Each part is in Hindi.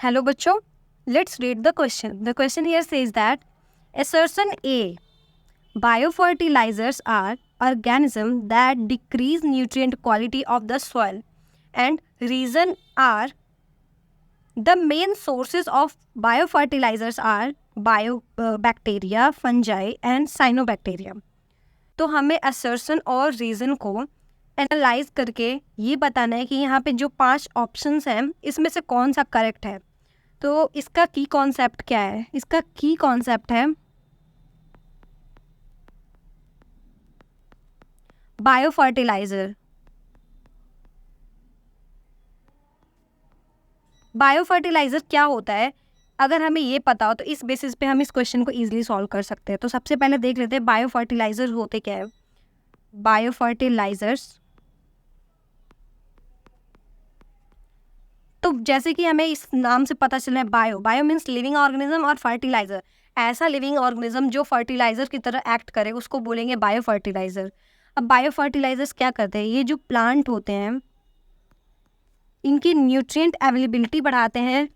Hello बच्चों, let's read the question. The question here says that assertion A, biofertilizers are organisms that decrease nutrient quality of the soil, and reason are the main sources of biofertilizers are bacteria, fungi and cyanobacteria. तो हमें assertion और reason को एनालाइज करके ये बताना है कि यहाँ पे जो 5 ऑप्शंस हैं इसमें से कौन सा करेक्ट है। तो इसका की कॉन्सेप्ट क्या है? इसका की कॉन्सेप्ट है बायोफर्टिलाइजर। बायोफर्टिलाइजर क्या होता है, अगर हमें ये पता हो तो इस बेसिस पे हम इस क्वेश्चन को इजीली सॉल्व कर सकते हैं। तो सबसे पहले देख लेते हैं बायोफर्टिलाइजर होते क्या है। बायोफर्टिलाइजर्स, तो जैसे कि हमें इस नाम से पता चला है बायो मीन्स लिविंग ऑर्गेनिज्म और फर्टिलाइजर, ऐसा लिविंग ऑर्गेनिज्म जो फर्टिलाइजर की तरह एक्ट करे उसको बोलेंगे बायो फर्टिलाइजर। अब बायो फर्टिलाइजर्स क्या करते हैं, ये जो प्लांट होते हैं इनकी न्यूट्रिएंट अवेलेबिलिटी बढ़ाते हैं।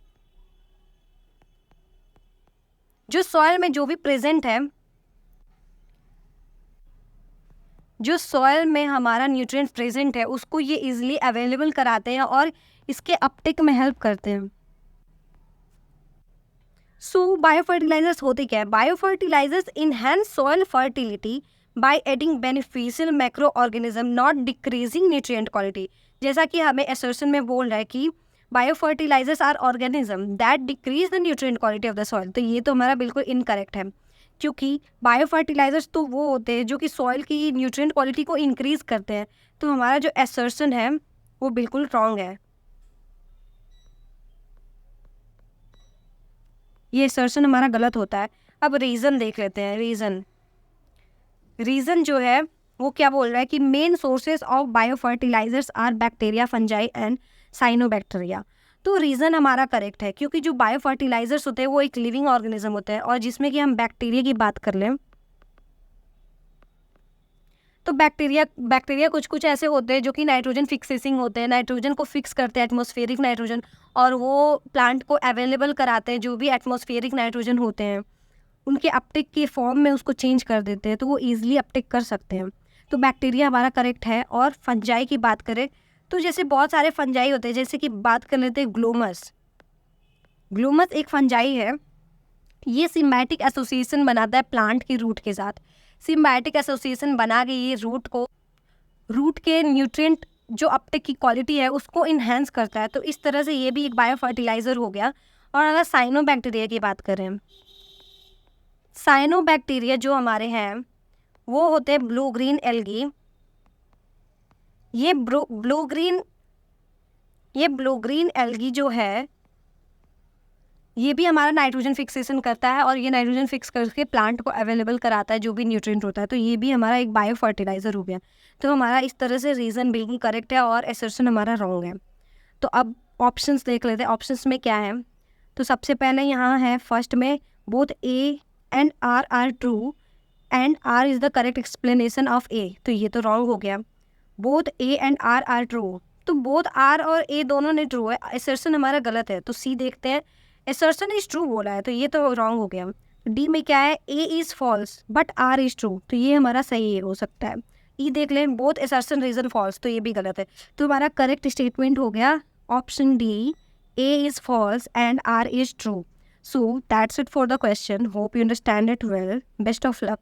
जो सॉइल में जो भी प्रेजेंट है, जो सॉइल में हमारा न्यूट्रिएंट प्रेजेंट है उसको ये इजीली अवेलेबल कराते हैं और इसके अपटेक में हेल्प करते हैं। सो बायोफर्टिलाइजर्स होते क्या है? Biofertilizers enhance soil fertility by adding beneficial macro organism not decreasing nutrient quality. जैसा कि हमें असर्शन में बोल रहा है कि biofertilizers are organism that decrease the nutrient quality of the soil, तो ये तो हमारा बिल्कुल इनकरेक्ट है, क्योंकि बायोफर्टिलाइजर्स तो वो होते हैं जो कि सॉइल की न्यूट्रिएंट क्वालिटी को इंक्रीज करते हैं। तो हमारा जो असर्शन है वो बिल्कुल रॉन्ग है, ये असर्शन हमारा गलत होता है। अब रीज़न देख लेते हैं। रीज़न जो है वो क्या बोल रहा है कि main sources of biofertilizers are bacteria, fungi and cyanobacteria. तो रीज़न हमारा करेक्ट है, क्योंकि जो बायोफर्टिलाइजर्स होते हैं वो एक लिविंग ऑर्गेनिज्म होता है, और जिसमें कि हम बैक्टीरिया की बात कर लें तो बैक्टीरिया कुछ ऐसे होते हैं जो कि नाइट्रोजन फिक्सेसिंग होते हैं, नाइट्रोजन को फिक्स करते हैं, एटमॉस्फेरिक नाइट्रोजन, और वो प्लांट को अवेलेबल कराते हैं। जो भी एटमॉस्फेरिक नाइट्रोजन होते हैं उनके अपटेक के फॉर्म में उसको चेंज कर देते हैं, तो वो ईजिली अपटेक कर सकते हैं। तो बैक्टीरिया हमारा करेक्ट है। और फंजाई की बात करें तो जैसे बहुत सारे फंजाई होते हैं, जैसे कि बात कर लेते हैं ग्लोमस। ग्लोमस एक फंजाई है, ये सिम्बायोटिक एसोसिएशन बनाता है प्लांट की रूट के साथ। सिम्बायोटिक एसोसिएशन बना के ये रूट के न्यूट्रिएंट जो अपटेक की क्वालिटी है उसको इन्हेंस करता है। तो इस तरह से ये भी एक बायोफर्टिलाइजर हो गया। और अगर साइनोबैक्टीरिया की बात करें, साइनोबैक्टीरिया जो हमारे हैं वो होते हैं ब्लू ग्रीन एल्गी। ये ब्लू ग्रीन एल्गी जो है ये भी हमारा नाइट्रोजन फिक्सेशन करता है, और ये नाइट्रोजन फिक्स करके प्लांट को अवेलेबल कराता है जो भी न्यूट्रिएंट होता है। तो ये भी हमारा एक बायो फर्टिलाइजर हो गया। तो हमारा इस तरह से रीज़न बिल्कुल करेक्ट है और असर्शन हमारा रॉन्ग है। तो अब ऑप्शंस देख लेते हैं, ऑप्शंस में क्या है। तो सबसे पहले यहाँ है फर्स्ट में both A and R are true and R is the correct explanation of A, तो ये तो रॉन्ग हो गया। Both A and R are true, तो बोथ आर और ए दोनों ने ट्रू है, असर्शन हमारा गलत है। तो सी देखते हैं, असर्शन इज ट्रू बोला है तो ये तो रॉन्ग हो गया। डी में क्या है, A is false but R is true, तो ये हमारा सही हो सकता है। ई देख लें, बोथ असर्शन रीजन फॉल्स, तो ये भी गलत है। तो हमारा करेक्ट स्टेटमेंट हो गया option D, A is false and R is true. So that's it for the question. Hope you understand it well. Best of luck.